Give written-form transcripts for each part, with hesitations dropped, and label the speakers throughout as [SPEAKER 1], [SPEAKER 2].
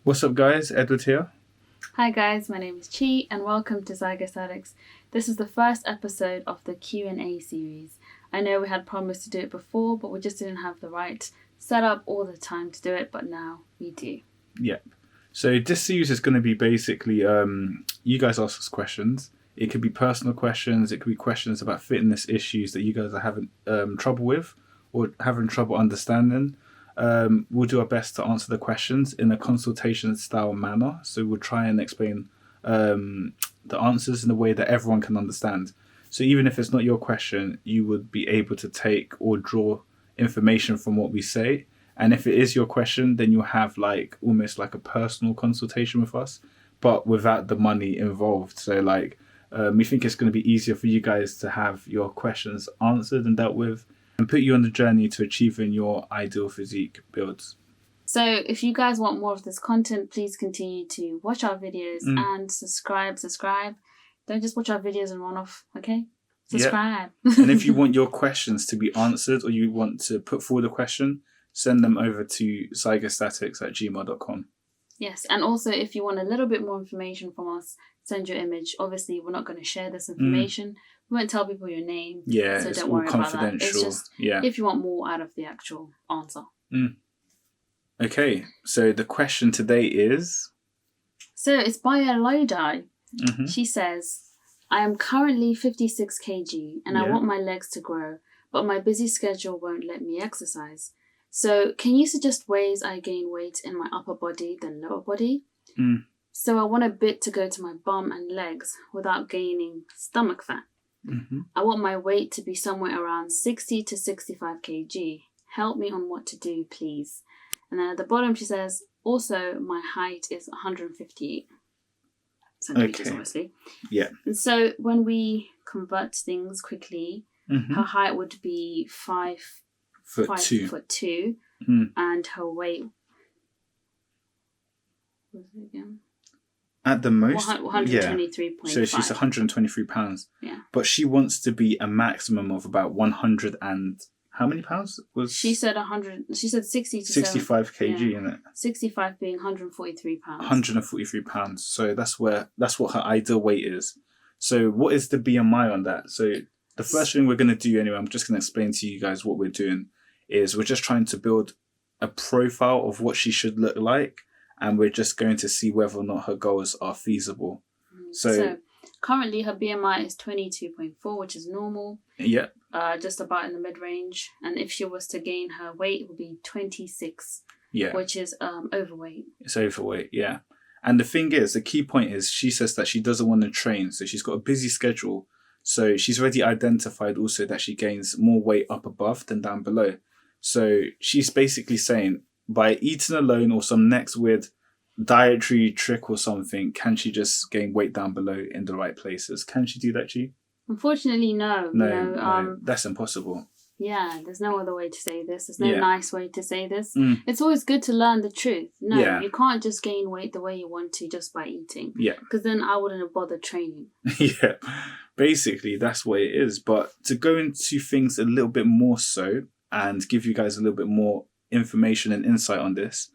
[SPEAKER 1] What's up, guys? Edward here.
[SPEAKER 2] Hi guys, my name is Chi and welcome to Zygostatics. This is the first episode of the Q&A series. I know we had promised to do it before, but we just didn't have the right setup or the time to do it, but now we do.
[SPEAKER 1] Yep. So this series is going to be basically you guys ask us questions. It could be personal questions. It could be questions about fitness issues that you guys are having trouble with or having trouble understanding. We'll do our best to answer the questions in a consultation style manner. So we'll try and explain the answers in a way that everyone can understand. So even if it's not your question, you would be able to take or draw information from what we say. And if it is your question, then you'll have almost like a personal consultation with us, but without the money involved. So we think it's going to be easier for you guys to have your questions answered and dealt with and put you on the journey to achieving your ideal physique builds.
[SPEAKER 2] So if you guys want more of this content, please continue to watch our videos and subscribe. Don't just watch our videos and run off, okay? Subscribe.
[SPEAKER 1] Yep. And if you want your questions to be answered or you want to put forward a question, send them over to zygostatics@gmail.com.
[SPEAKER 2] Yes, and also if you want a little bit more information from us, send your image. Obviously, we're not going to share this information. We won't tell people your name.
[SPEAKER 1] Yeah,
[SPEAKER 2] so
[SPEAKER 1] it's
[SPEAKER 2] don't
[SPEAKER 1] all
[SPEAKER 2] worry
[SPEAKER 1] confidential.
[SPEAKER 2] About that. It's just if you want more out of the actual answer.
[SPEAKER 1] Okay, so the question today is...
[SPEAKER 2] So it's by a Lodi.
[SPEAKER 1] Mm-hmm.
[SPEAKER 2] She says, I am currently 56 kg and I want my legs to grow, but my busy schedule won't let me exercise. So can you suggest ways I gain weight in my upper body than lower body? So I want a bit to go to my bum and legs without gaining stomach fat. I want my weight to be somewhere around 60 to 65 kg. Help me on what to do, please. And then at the bottom she says, also my height is 158 centimeters, obviously.
[SPEAKER 1] Yeah.
[SPEAKER 2] And so when we convert things quickly, her height would be 5'2", and her weight was it again?
[SPEAKER 1] At the most,
[SPEAKER 2] 123.5.
[SPEAKER 1] So she's 123 pounds.
[SPEAKER 2] Yeah.
[SPEAKER 1] But she wants to be a maximum of about 100 and how many pounds was?
[SPEAKER 2] She said 100. She said 60 to
[SPEAKER 1] 65 kg, isn't it?
[SPEAKER 2] 65 being 143 pounds.
[SPEAKER 1] 143 pounds. So that's what her ideal weight is. So what is the BMI on that? So the first thing we're going to do anyway, I'm just going to explain to you guys what we're doing, is we're just trying to build a profile of what she should look like, and we're just going to see whether or not her goals are feasible. So
[SPEAKER 2] currently her BMI is 22.4, which is normal.
[SPEAKER 1] Yeah.
[SPEAKER 2] Just about in the mid-range. And if she was to gain her weight, it would be 26, which is overweight.
[SPEAKER 1] It's overweight, yeah. And the thing is, the key point is she says that she doesn't want to train. So she's got a busy schedule. So she's already identified also that she gains more weight up above than down below. So she's basically saying by eating alone or some next weird dietary trick or something, can she just gain weight down below in the right places? Can she do that, G?
[SPEAKER 2] Unfortunately, no.
[SPEAKER 1] No, that's impossible.
[SPEAKER 2] Yeah, there's no other way to say this. There's no nice way to say this. It's always good to learn the truth. No, you can't just gain weight the way you want to just by eating.
[SPEAKER 1] Yeah.
[SPEAKER 2] Because then I wouldn't have bothered training.
[SPEAKER 1] Yeah, basically that's what it is. But to go into things a little bit more so and give you guys a little bit more information and insight on this,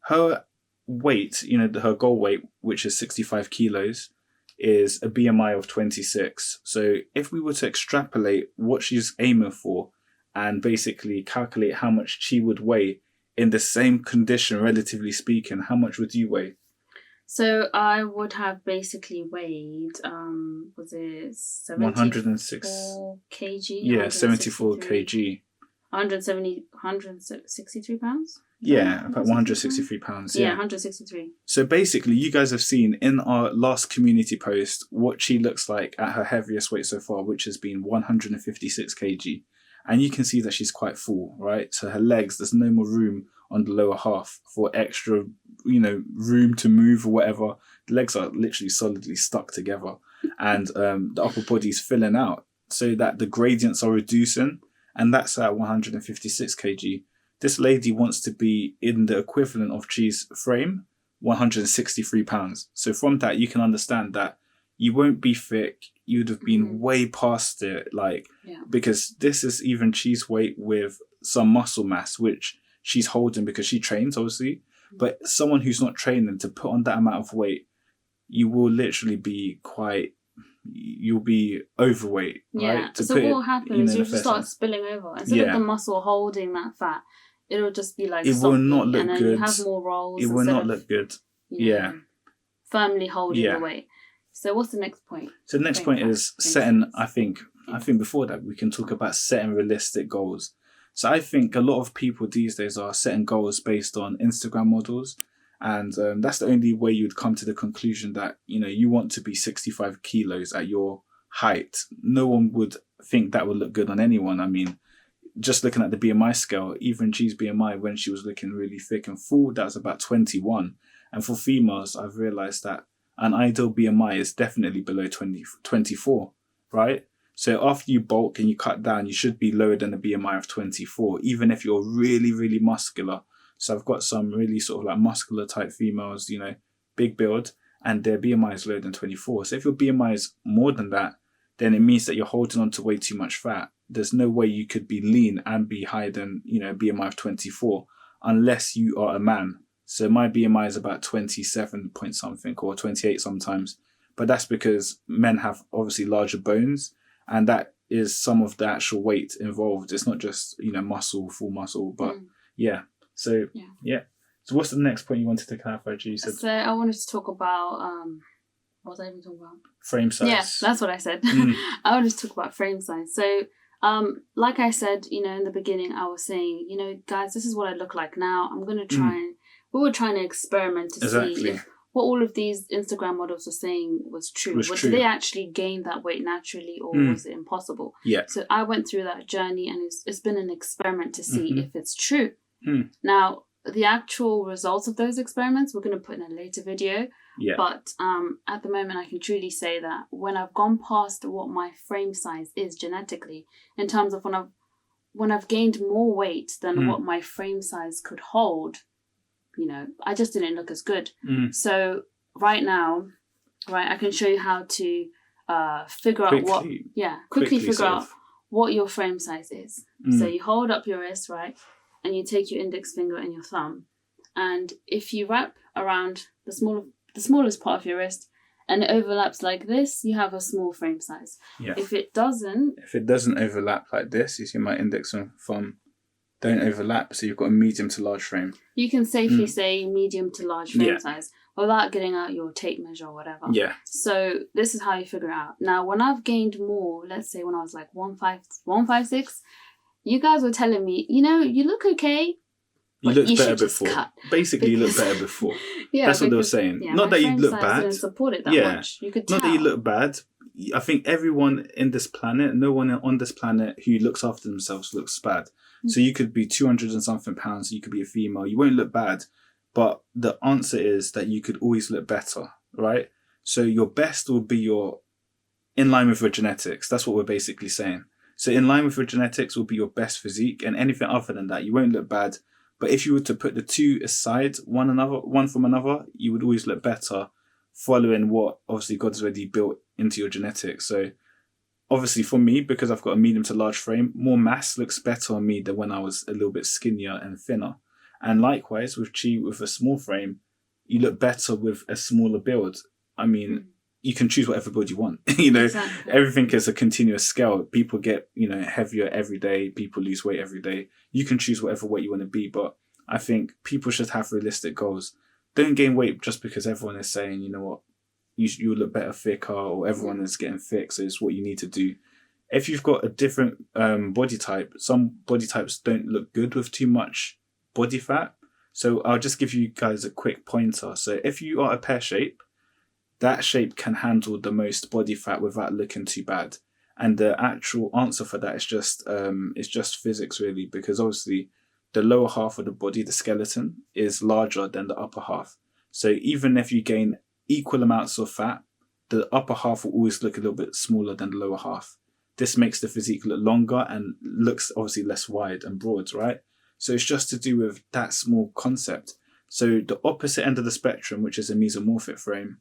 [SPEAKER 1] her weight, her goal weight, which is 65 kilos, is a BMI of 26. So if we were to extrapolate what she's aiming for and basically calculate how much she would weigh in the same condition, relatively speaking, how much would you weigh?
[SPEAKER 2] So I would have basically weighed, was it
[SPEAKER 1] 106
[SPEAKER 2] kg?
[SPEAKER 1] Yeah, 74 kg.
[SPEAKER 2] 163 pounds?
[SPEAKER 1] Yeah, about 163 pounds.
[SPEAKER 2] Yeah, 163.
[SPEAKER 1] So basically, you guys have seen in our last community post what she looks like at her heaviest weight so far, which has been 156 kg. And you can see that she's quite full, right? So her legs, there's no more room on the lower half for extra, room to move or whatever. The legs are literally solidly stuck together. And the upper body's filling out so that the gradients are reducing. And that's at 156 kg. This lady wants to be in the equivalent of Chi's frame, 163 pounds. So from that, you can understand that you won't be thick. You'd have been way past it, because this is even Chi's weight with some muscle mass, which she's holding because she trains, obviously. But someone who's not training to put on that amount of weight, you will literally be you'll be overweight, right?
[SPEAKER 2] So what will happen is you'll just start spilling over. Instead of the muscle holding that fat, it'll just be like
[SPEAKER 1] it will not look
[SPEAKER 2] and then
[SPEAKER 1] good.
[SPEAKER 2] You have more rolls.
[SPEAKER 1] It will not look good.
[SPEAKER 2] Firmly holding the weight. So what's the next point?
[SPEAKER 1] So the next point is setting. I think before that we can talk about setting realistic goals. So I think a lot of people these days are setting goals based on Instagram models. And that's the only way you'd come to the conclusion that, you want to be 65 kilos at your height. No one would think that would look good on anyone. I mean, just looking at the BMI scale, even G's BMI when she was looking really thick and full, that was about 21. And for females, I've realized that an ideal BMI is definitely below 24, right? So after you bulk and you cut down, you should be lower than a BMI of 24, even if you're really, really muscular. So I've got some really sort of like muscular type females, big build, and their BMI is lower than 24. So if your BMI is more than that, then it means that you're holding on to way too much fat. There's no way you could be lean and be higher than, a BMI of 24 unless you are a man. So my BMI is about 27 point something or 28 sometimes. But that's because men have obviously larger bones, and that is some of the actual weight involved. It's not just, muscle, full muscle, but So, So what's the next point you wanted to clarify, G?
[SPEAKER 2] So I wanted to talk about, what was I even talking about?
[SPEAKER 1] Frame size.
[SPEAKER 2] Yeah, that's what I said. I wanted to talk about frame size. So, like I said, in the beginning, I was saying, guys, this is what I look like now. I'm going to try we were trying to experiment to see if what all of these Instagram models were saying was true. Did they actually gain that weight naturally, or was it impossible?
[SPEAKER 1] Yeah.
[SPEAKER 2] So I went through that journey, and it's been an experiment to see if it's true. Now, the actual results of those experiments we're going to put in a later video.
[SPEAKER 1] Yeah.
[SPEAKER 2] But at the moment, I can truly say that when I've gone past what my frame size is genetically, in terms of when I've gained more weight than what my frame size could hold, I just didn't look as good. So right now, I can show you how to figure out quickly figure out what your frame size is. So you hold up your wrist, right? And you take your index finger and your thumb. And if you wrap around the smallest part of your wrist and it overlaps like this, you have a small frame size.
[SPEAKER 1] Yeah.
[SPEAKER 2] If it doesn't
[SPEAKER 1] overlap like this, you see my index and thumb don't overlap, so you've got a medium to large frame.
[SPEAKER 2] You can safely say medium to large frame size without getting out your tape measure or whatever.
[SPEAKER 1] Yeah.
[SPEAKER 2] So this is how you figure it out. Now, when I've gained more, let's say when I was like 156, you guys were telling me, you look okay.
[SPEAKER 1] You looked better before. Basically, you looked better before. That's what they were saying.
[SPEAKER 2] Yeah,
[SPEAKER 1] not that you look bad.
[SPEAKER 2] Didn't support it that much. You could tell.
[SPEAKER 1] Not that you look bad. I think everyone in this planet, no one on this planet who looks after themselves looks bad. So you could be 200 and something pounds. You could be a female. You won't look bad. But the answer is that you could always look better, right? So your best will be in line with your genetics. That's what we're basically saying. So in line with your genetics will be your best physique, and anything other than that, you won't look bad. But if you were to put the two aside, one from another, you would always look better, following what obviously God's already built into your genetics. So obviously for me, because I've got a medium to large frame, more mass looks better on me than when I was a little bit skinnier and thinner. And likewise with Chi, with a small frame, you look better with a smaller build. I mean, you can choose whatever build you want.
[SPEAKER 2] Exactly.
[SPEAKER 1] Everything is a continuous scale. People get, heavier every day. People lose weight every day. You can choose whatever weight you want to be. But I think people should have realistic goals. Don't gain weight just because everyone is saying, you know what, you look better thicker, or everyone is getting thick, so it's what you need to do. If you've got a different body type, some body types don't look good with too much body fat. So I'll just give you guys a quick pointer. So if you are a pear shape, that shape can handle the most body fat without looking too bad. And the actual answer for that is just physics, really, because obviously the lower half of the body, the skeleton, is larger than the upper half. So even if you gain equal amounts of fat, the upper half will always look a little bit smaller than the lower half. This makes the physique look longer and looks obviously less wide and broad, right? So it's just to do with that small concept. So the opposite end of the spectrum, which is a mesomorphic frame,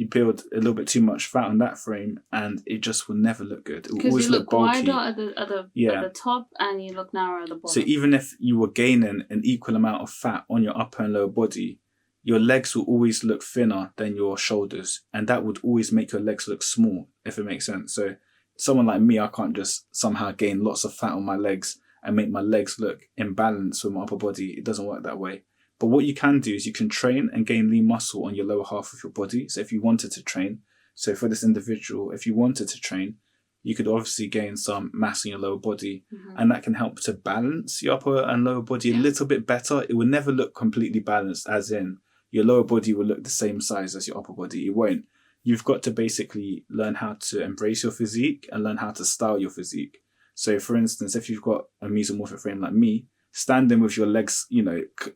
[SPEAKER 1] you build a little bit too much fat on that frame, and it just will never look good. It will always
[SPEAKER 2] look
[SPEAKER 1] bulky.
[SPEAKER 2] wider at the top, and you look narrower at the bottom.
[SPEAKER 1] So even if you were gaining an equal amount of fat on your upper and lower body, your legs will always look thinner than your shoulders, and that would always make your legs look small, if it makes sense. So someone like me, I can't just somehow gain lots of fat on my legs and make my legs look imbalanced with my upper body. It doesn't work that way. But what you can do is you can train and gain lean muscle on your lower half of your body. So if you wanted to train, so for this individual, if you wanted to train, you could obviously gain some mass in your lower body, and that can help to balance your upper and lower body a little bit better. It will never look completely balanced, as in your lower body will look the same size as your upper body. It won't. You've got to basically learn how to embrace your physique and learn how to style your physique. So for instance, if you've got a mesomorphic frame like me, standing with your legs,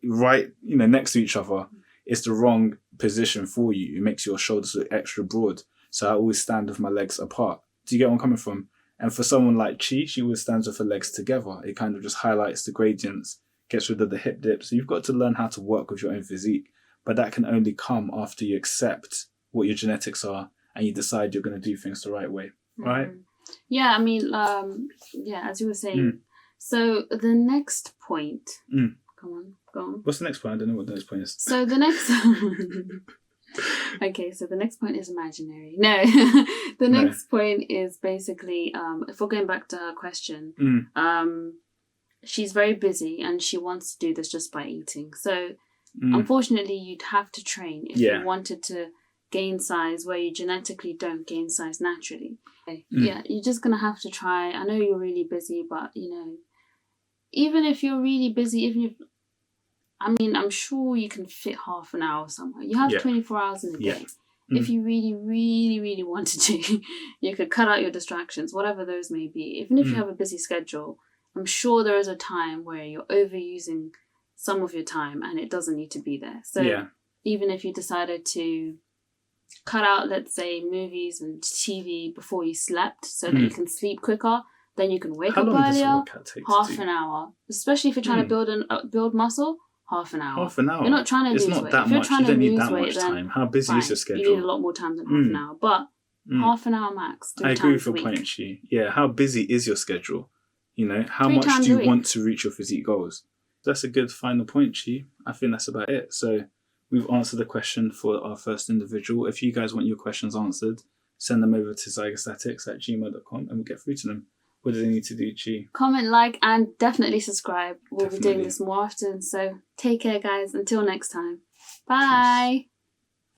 [SPEAKER 1] right, next to each other is the wrong position for you. It makes your shoulders look extra broad. So I always stand with my legs apart. Do you get where I'm coming from? And for someone like Chi, she always stands with her legs together. It kind of just highlights the gradients, gets rid of the hip dip. So you've got to learn how to work with your own physique, but that can only come after you accept what your genetics are and you decide you're going to do things the right way, right?
[SPEAKER 2] Yeah, I mean, as you were saying. So the next point. Come on.
[SPEAKER 1] What's the next point? I don't know what the next point is.
[SPEAKER 2] So the next. Okay, so the next point is imaginary. No, the next point is basically, if we're going back to her question, she's very busy and she wants to do this just by eating. So unfortunately, you'd have to train if you wanted to gain size where you genetically don't gain size naturally. Yeah, you're just going to have to try. I know you're really busy, but, even if you're really busy, I'm sure you can fit half an hour somewhere. You have 24 hours in a day. If you really, really, really wanted to, you could cut out your distractions, whatever those may be. Even if you have a busy schedule, I'm sure there is a time where you're overusing some of your time and it doesn't need to be there. So even if you decided to cut out, let's say, movies and TV before you slept so that you can sleep quicker, then you can wake up earlier. Half an hour. Especially if you're trying to build muscle, half an hour.
[SPEAKER 1] Half an hour?
[SPEAKER 2] You're not trying to lose weight.
[SPEAKER 1] It's not that much. You don't need that much time. How busy is your schedule?
[SPEAKER 2] You need a lot more time than half an hour. But half an hour max.
[SPEAKER 1] I agree with your point, Chi. Yeah, how busy is your schedule? How much do you want to reach your physique goals? That's a good final point, Chi. I think that's about it. So we've answered the question for our first individual. If you guys want your questions answered, send them over to zygostatics@gmail.com and we'll get through to them. What do they need to do, Chi?
[SPEAKER 2] Comment, like, and definitely subscribe. We'll be doing this more often. So take care, guys. Until next time. Bye. Peace.